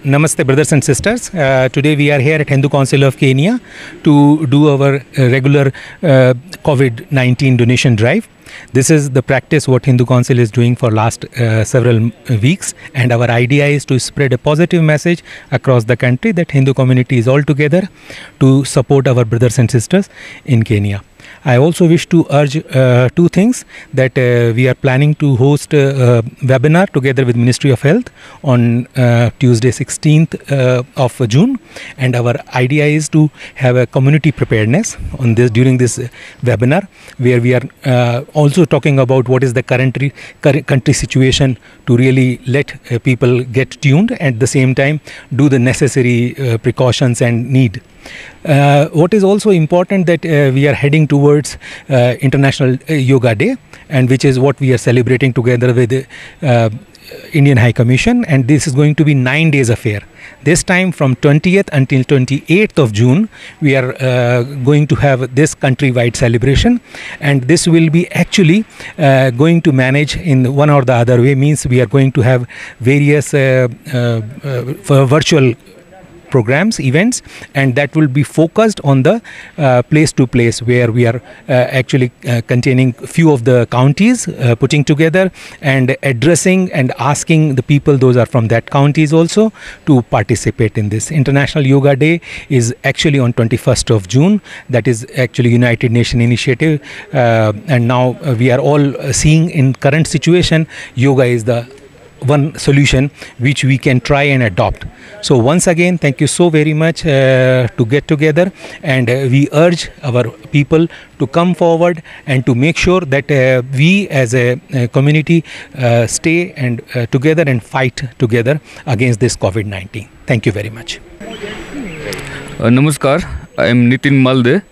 Namaste, brothers and sisters. Today we are here at Hindu Council of Kenya to do our regular COVID-19 donation drive. This is the practice what Hindu Council is doing for last several weeks, and our idea is to spread a positive message across the country that Hindu community is all together to support our brothers and sisters in Kenya. I also wish to urge two things, that we are planning to host a webinar together with Ministry of Health on Tuesday 16th of June, and our idea is to have a community preparedness on this during this webinar, where we are also talking about what is the country situation to really let people get tuned, at the same time do the necessary precautions and need. What is also important that we are heading towards International Yoga Day, and which is what we are celebrating together with Indian High Commission, and this is going to be 9 days affair. This time from 20th until 28th of June we are going to have this countrywide celebration, and this will be actually going to manage in one or the other way, means we are going to have various virtual programs, events, and that will be focused on the place to place, where we are actually containing few of the counties, putting together and addressing and asking the people, those are from that counties also, to participate in this. International Yoga Day is actually on 21st of June. That is actually United Nations initiative, and now we are all seeing in current situation yoga is the one solution which we can try and adopt. So once again, thank you so very much to get together, and we urge our people to come forward and to make sure that we as a community stay and together and fight together against this COVID-19. Thank you very much. Namaskar, I am Nitin Malde,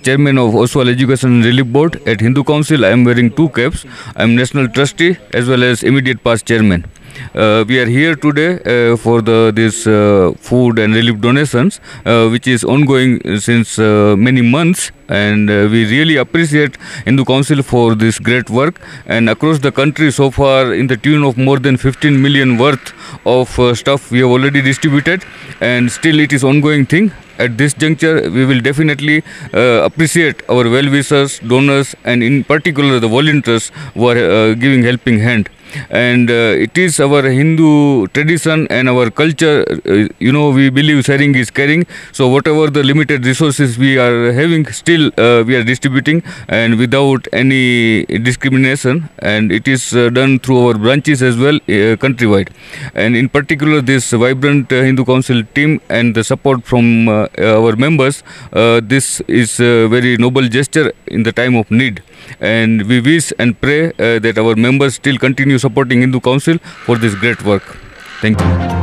Chairman of Oswal Education and Relief Board at Hindu Council. I am wearing two caps. I am National Trustee as well as immediate past Chairman. We are here today for this food and relief donations, which is ongoing since many months, and we really appreciate Hindu Council for this great work. And across the country so far, in the tune of more than 15 million worth of stuff we have already distributed, and still it is ongoing thing. At this juncture, we will definitely appreciate our well-wishers, donors, and in particular the volunteers who are giving helping hand. And it is our Hindu tradition and our culture, we believe sharing is caring. So whatever the limited resources we are having, still we are distributing, and without any discrimination, and it is done through our branches as well, countrywide. And in particular this vibrant Hindu Council team and the support from our members, this is a very noble gesture in the time of need, and we wish and pray that our members still continue supporting Hindu Council for this great work. Thank you.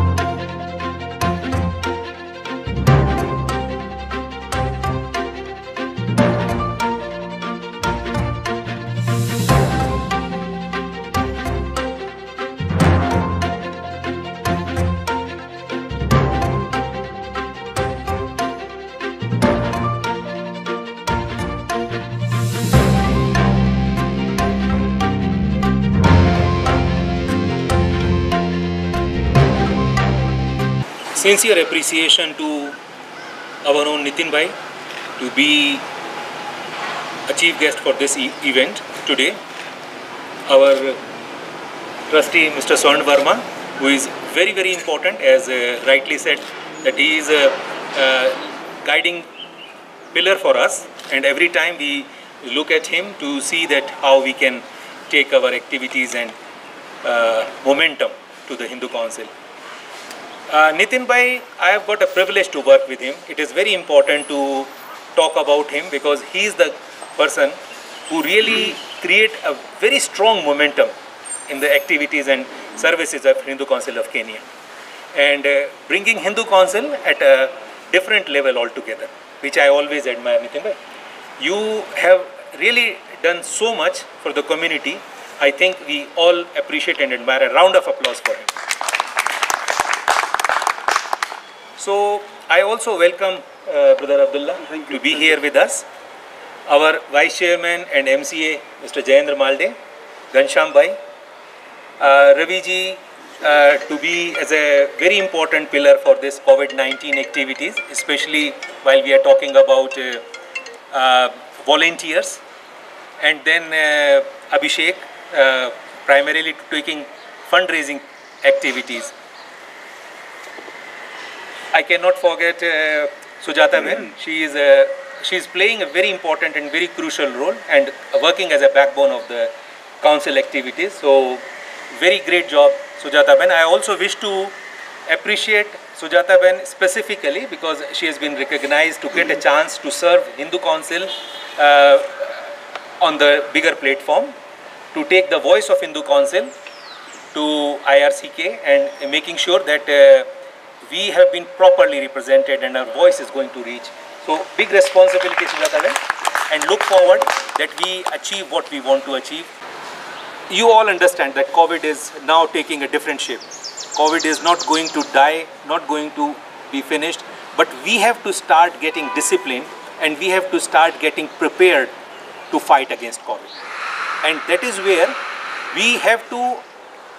Sincere appreciation to our own Nitin Bhai to be a chief guest for this event today. Our trustee Mr. Swarn Verma, who is very, very important, as rightly said, that he is a guiding pillar for us, and every time we look at him to see that how we can take our activities and momentum to the Hindu Council. Nitin Bhai, I have got a privilege to work with him. It is very important to talk about him because he is the person who really create a very strong momentum in the activities and services of Hindu Council of Kenya, and bringing Hindu Council at a different level altogether, which I always admire. Nitin Bhai, you have really done so much for the community. I think we all appreciate and admire. A round of applause for him. So I also welcome Brother Abdullah to be here with us. Our Vice Chairman and MCA, Mr. Jayendra Malde, Ghanshyam Bhai, Ravi ji, to be as a very important pillar for this COVID-19 activities, especially while we are talking about volunteers, and then Abhishek primarily taking fundraising activities. I cannot forget Sujata Ben. She is playing a very important and very crucial role and working as a backbone of the council activities. So very great job, Sujata Ben. I also wish to appreciate Sujata Ben specifically because she has been recognized to get a chance to serve Hindu Council on the bigger platform, to take the voice of Hindu Council to IRCK and making sure that we have been properly represented and our voice is going to reach. So big responsibility, Sujata Ben, and look forward that we achieve what we want to achieve. You all understand that COVID is now taking a different shape. COVID is not going to die, not going to be finished, but we have to start getting discipline and we have to start getting prepared to fight against COVID. And that is where we have to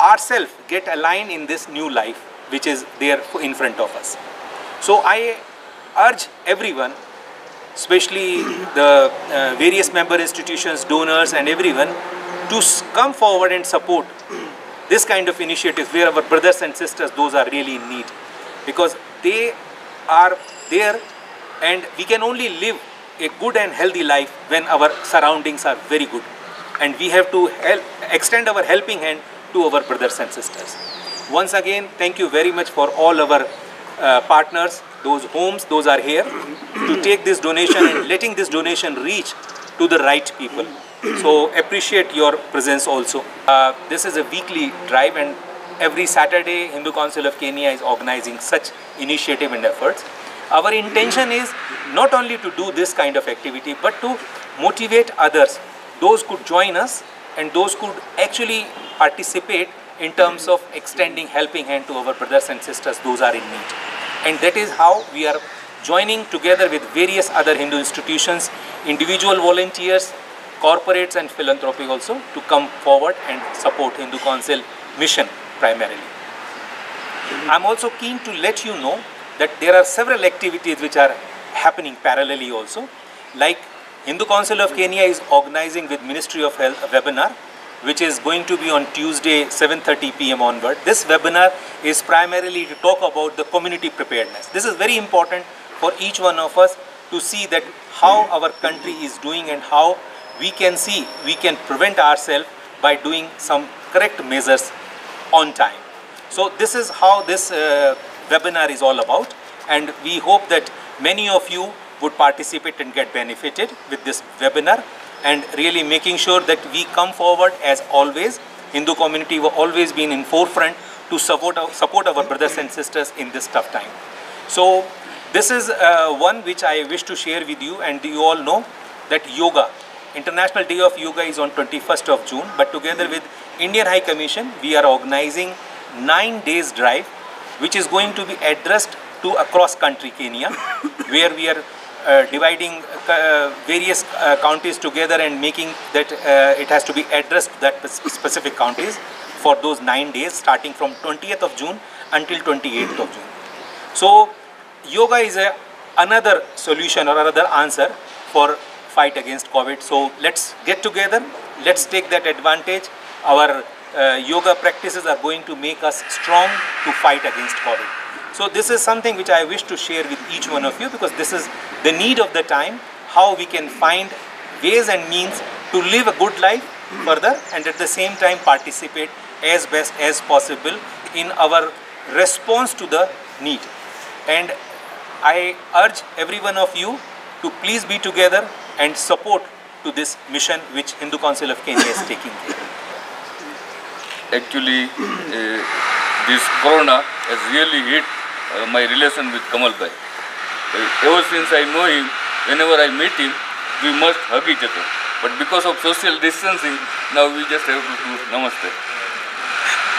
ourselves get aligned in this new life which is there in front of us. So I urge everyone, especially the various member institutions, donors and everyone, to come forward and support this kind of initiatives where our brothers and sisters, those are really in need, because they are there and we can only live a good and healthy life when our surroundings are very good, and we have to extend our helping hand to our brothers and sisters. Once again, thank you very much for all our partners, those homes, those are here to take this donation and letting this donation reach to the right people. So appreciate your presence also. This is a weekly drive and every Saturday Hindu Council of Kenya is organizing such initiative and efforts. Our intention is not only to do this kind of activity but to motivate others. Those could join us and those could actually participate in terms of extending helping hand to our brothers and sisters, those are in need. And that is how we are joining together with various other Hindu institutions, individual volunteers, corporates and philanthropy also to come forward and support Hindu Council mission primarily. I am also keen to let you know that there are several activities which are happening parallelly also. Like Hindu Council of Kenya is organizing with Ministry of Health a webinar which is going to be on Tuesday 7:30 p.m. onward. This webinar is primarily to talk about the community preparedness. This is very important for each one of us to see that how our country is doing and how we can see we can prevent ourselves by doing some correct measures on time. So this is how this webinar is all about, and we hope that many of you would participate and get benefited with this webinar, and really making sure that we come forward as always. Hindu community will always been in forefront to support our brothers and sisters in this tough time. So this is one which I wish to share with you, and you all know that yoga, International Day of Yoga is on 21st of June, but together with Indian High Commission we are organizing 9 days drive which is going to be addressed to across country Kenya where we are dividing various counties together and making that it has to be addressed to that specific counties for those 9 days starting from 20th of June until 28th of June. So yoga is another solution or another answer for fight against COVID. So let's get together, let's take that advantage. Our yoga practices are going to make us strong to fight against COVID. So this is something which I wish to share with each one of you, because this is the need of the time, how we can find ways and means to live a good life further and at the same time participate as best as possible in our response to the need. And I urge every one of you to please be together and support to this mission which Hindu Council of Kenya is taking care. Actually, this corona has really hit my relation with Kamal Bhai. Ever since I know him, whenever I meet him, we must hug each other. But because of social distancing, now we just have to do namaste.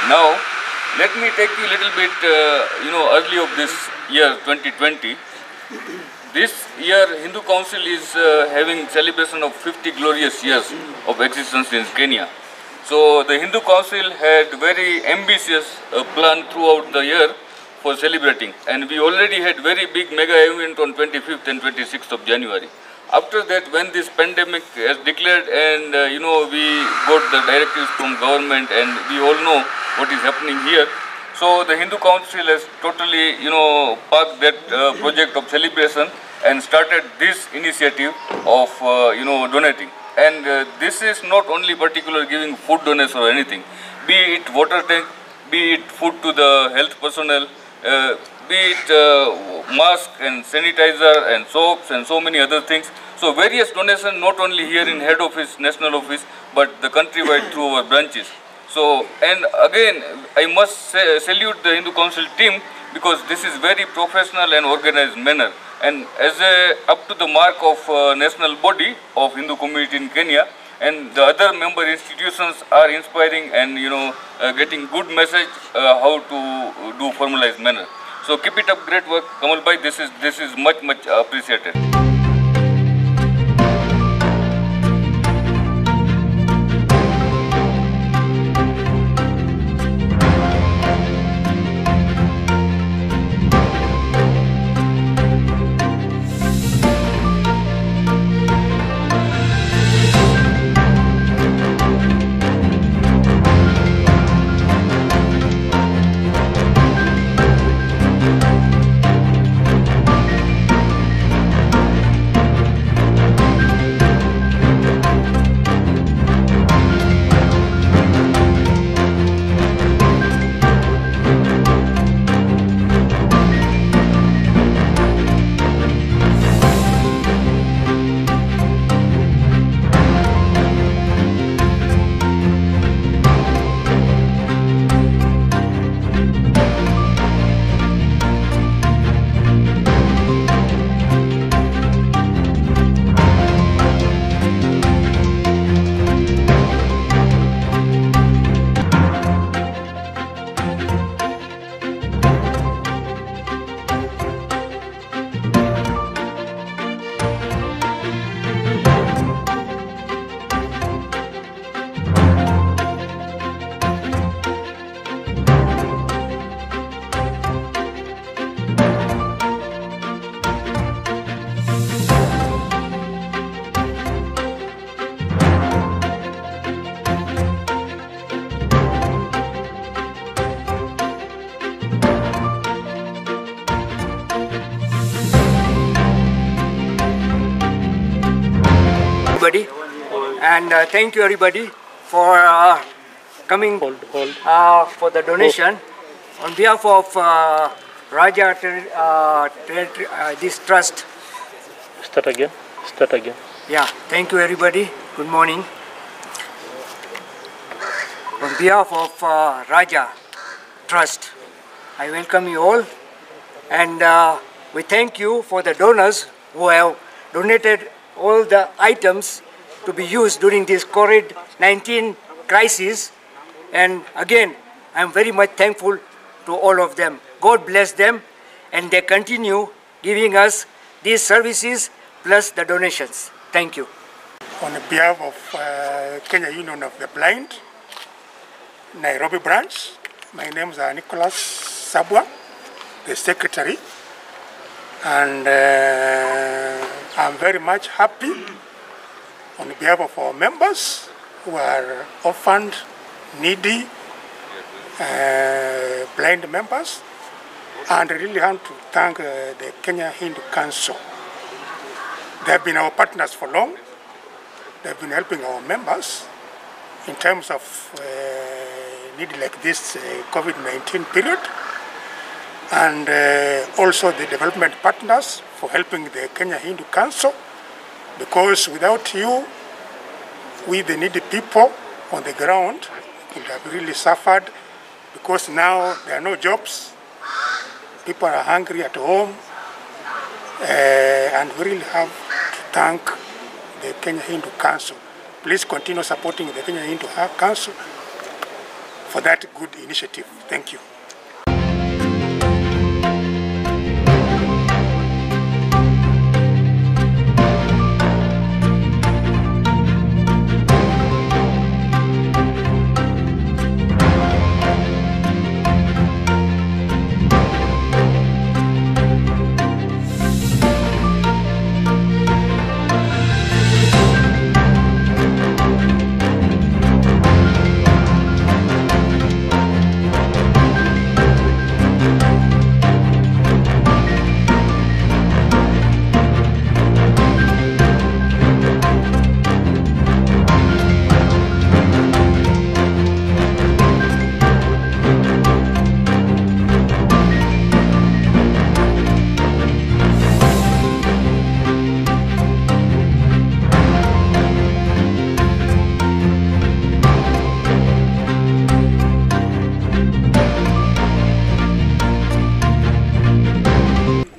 Now, let me take you a little bit, early of this year 2020. This year, Hindu Council is having celebration of 50 glorious years of existence in Kenya. So the Hindu Council had very ambitious plan throughout the year for celebrating, and we already had very big mega event on 25th and 26th of January. After that, when this pandemic has declared and we got the directives from government and we all know what is happening here, so the Hindu Council has totally parked that project of celebration and started this initiative of donating. And this is not only particular giving food donation or anything, be it water tank, be it food to the health personnel, be it mask and sanitizer and soaps and so many other things. So various donations not only here in head office, national office, but the countrywide through our branches. So, and again, I must salute the Hindu Council team, because this is very professional and organized manner. And as up to the mark of national body of Hindu community in Kenya, and the other member institutions are inspiring and getting good message how to do formalized manner. So keep it up, great work, Kamal bhai. This is much appreciated. Everybody, and thank you everybody for coming for the donation. On behalf of Raja this trust. Start again. Yeah, thank you everybody. Good morning. On behalf of Raja Trust, I welcome you all, and we thank you for the donors who have donated all the items to be used during this COVID-19 crisis. And again, I am very much thankful to all of them. God bless them, and they continue giving us these services plus the donations. Thank you. On behalf of Kenya Union of the Blind, Nairobi branch, my name is Nicholas Sabwa, the secretary, and I'm very much happy on behalf of our members who are orphaned, needy, blind members, and I really want to thank the Kenya Hindu Council. They have been our partners for long. They've been helping our members in terms of need like this COVID-19 period, and also the development partners for helping the Kenya Hindu Council, because without you, we the needy people on the ground would have really suffered, because now there are no jobs, people are hungry at home, and we really have to thank the Kenya Hindu Council. Please continue supporting the Kenya Hindu Council for that good initiative. Thank you.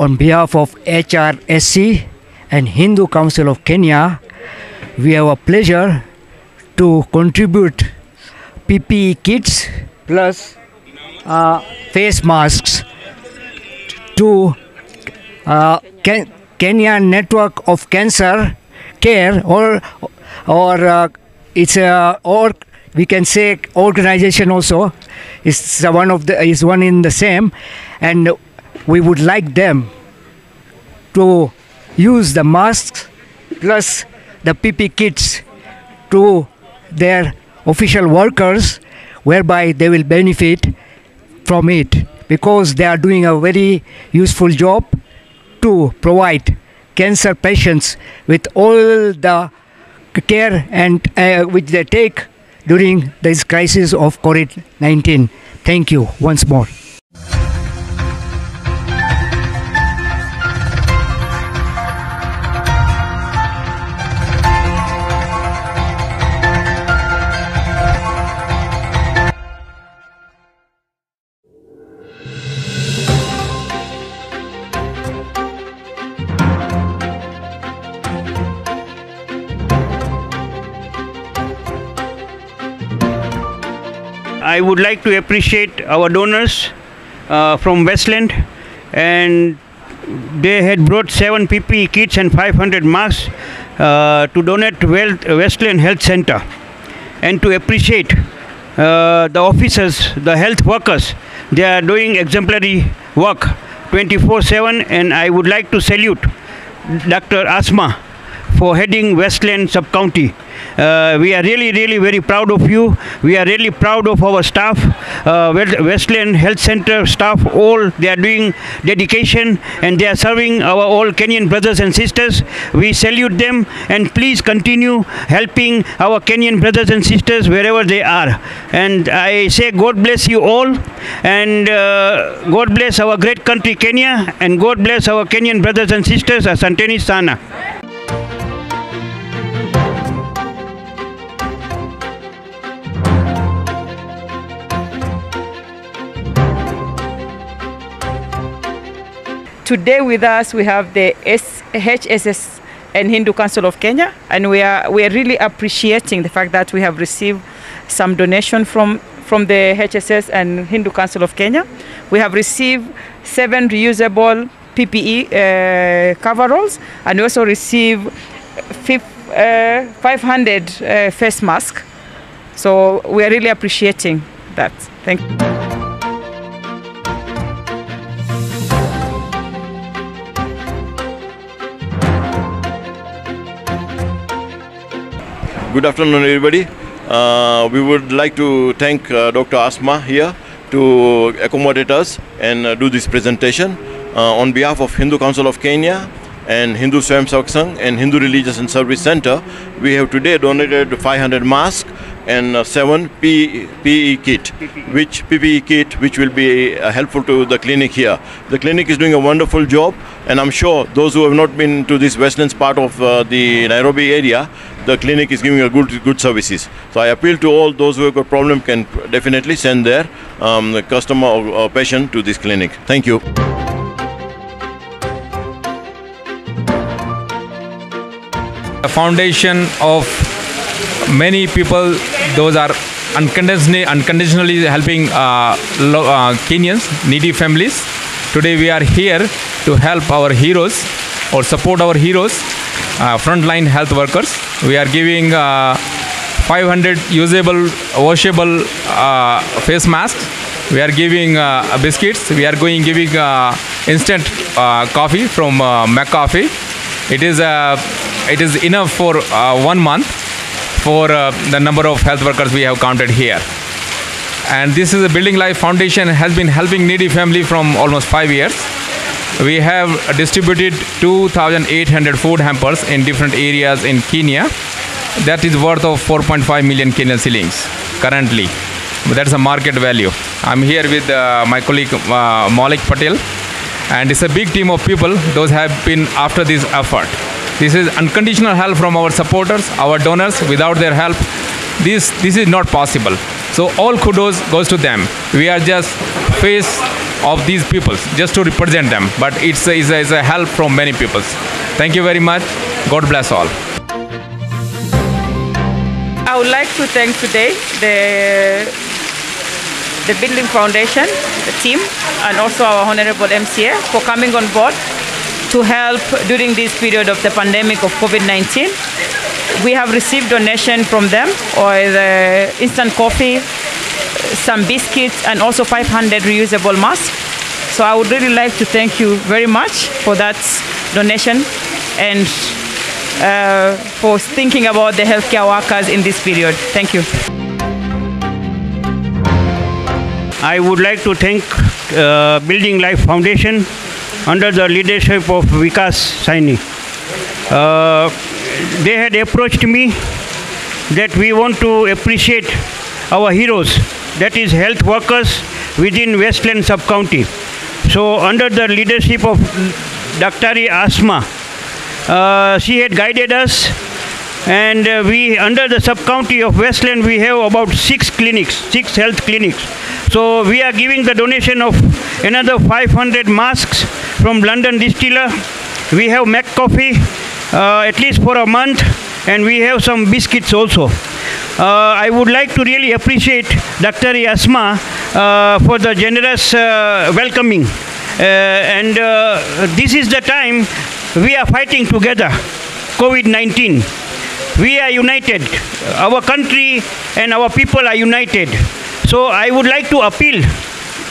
on behalf of HRSC and Hindu Council of Kenya, we have a pleasure to contribute PPE kits plus face masks to Kenya Network of Cancer Care, or it's or we can say organization also is one in the same, and we would like them to use the masks plus the PP kits to their official workers, whereby they will benefit from it, because they are doing a very useful job to provide cancer patients with all the care and which they take during this crisis of COVID-19. Thank you once more. I would like to appreciate our donors from Westland, and they had brought 7 PPE kits and 500 masks to donate to Westland Health Center, and to appreciate the officers, the health workers. They are doing exemplary work 24/7, and I would like to salute Dr. Asma for heading Westland Sub-County. We are really very proud of you. We are really proud of our staff, Westland Health Center staff. All they are doing dedication, and they are serving our all Kenyan brothers and sisters. We salute them, and please continue helping our Kenyan brothers and sisters wherever they are. And I say God bless you all, and God bless our great country Kenya, and God bless our Kenyan brothers and sisters. Asanteni sana. Today with us we have the HSS and Hindu Council of Kenya, and we are really appreciating the fact that we have received some donation from the HSS and Hindu Council of Kenya. We have received 7 reusable PPE coveralls, and we also received 500 face masks. So we are really appreciating that. Thank you. Good afternoon, everybody. We would like to thank Dr. Asma here to accommodate us and do this presentation. On behalf of Hindu Council of Kenya and Hindu Swayamsevak Sangh and Hindu Religious and Service Center, we have today donated 500 masks and 7 PPE kit, which will be helpful to the clinic here. The clinic is doing a wonderful job, and I'm sure those who have not been to this Westlands part of the Nairobi area, the clinic is giving a good services. So I appeal to all those who have got problem can definitely send their customer or patient to this clinic. Thank you. The foundation of many people, those are unconditionally helping Kenyans, needy families. Today we are here to help our heroes or support our heroes, frontline health workers. We are giving 500 usable, washable face masks. We are giving biscuits. We are giving instant coffee from McCoffee. It is enough for 1 month for the number of health workers we have counted here. And this is a Building Life Foundation, has been helping needy family from almost 5 years. We have distributed 2,800 food hampers in different areas in Kenya. That is worth of 4.5 million Kenyan shillings currently. That's a market value. I'm here with my colleague Malik Patel, and it's a big team of people. Those have been after this effort. This is unconditional help from our supporters, our donors. Without their help, this is not possible. So all kudos goes to them. We are just face of these people, just to represent them. But it's a help from many people. Thank you very much. God bless all. I would like to thank today the Building Foundation, the team, and also our Honorable MCA for coming on board to help during this period of the pandemic of COVID-19. We have received donation from them, or the instant coffee, some biscuits, and also 500 reusable masks. So I would really like to thank you very much for that donation and for thinking about the healthcare workers in this period. Thank you. I would like to thank Building Life Foundation under the leadership of Vikas Saini. They had approached me that we want to appreciate our heroes, that is health workers within Westland Sub-County. So under the leadership of Dr. Asma, she had guided us, and we under the sub-county of Westland we have about 6 health clinics. So we are giving the donation of another 500 masks from London Distiller. We have Mac Coffee at least for a month, and we have some biscuits also. I would like to really appreciate Dr. Asma for the generous welcoming. And this is the time we are fighting together, COVID-19. We are united. Our country and our people are united. So I would like to appeal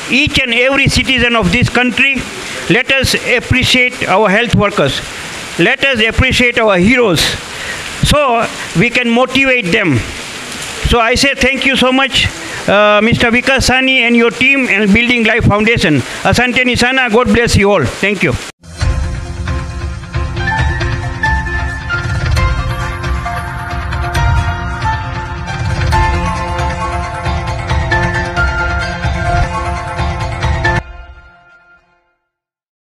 each and every citizen of this country, let us appreciate our health workers. Let us appreciate our heroes so we can motivate them. So I say thank you so much, Mr. Vikas Saini and your team and Building Life Foundation. Asante Nisana, God bless you all. Thank you.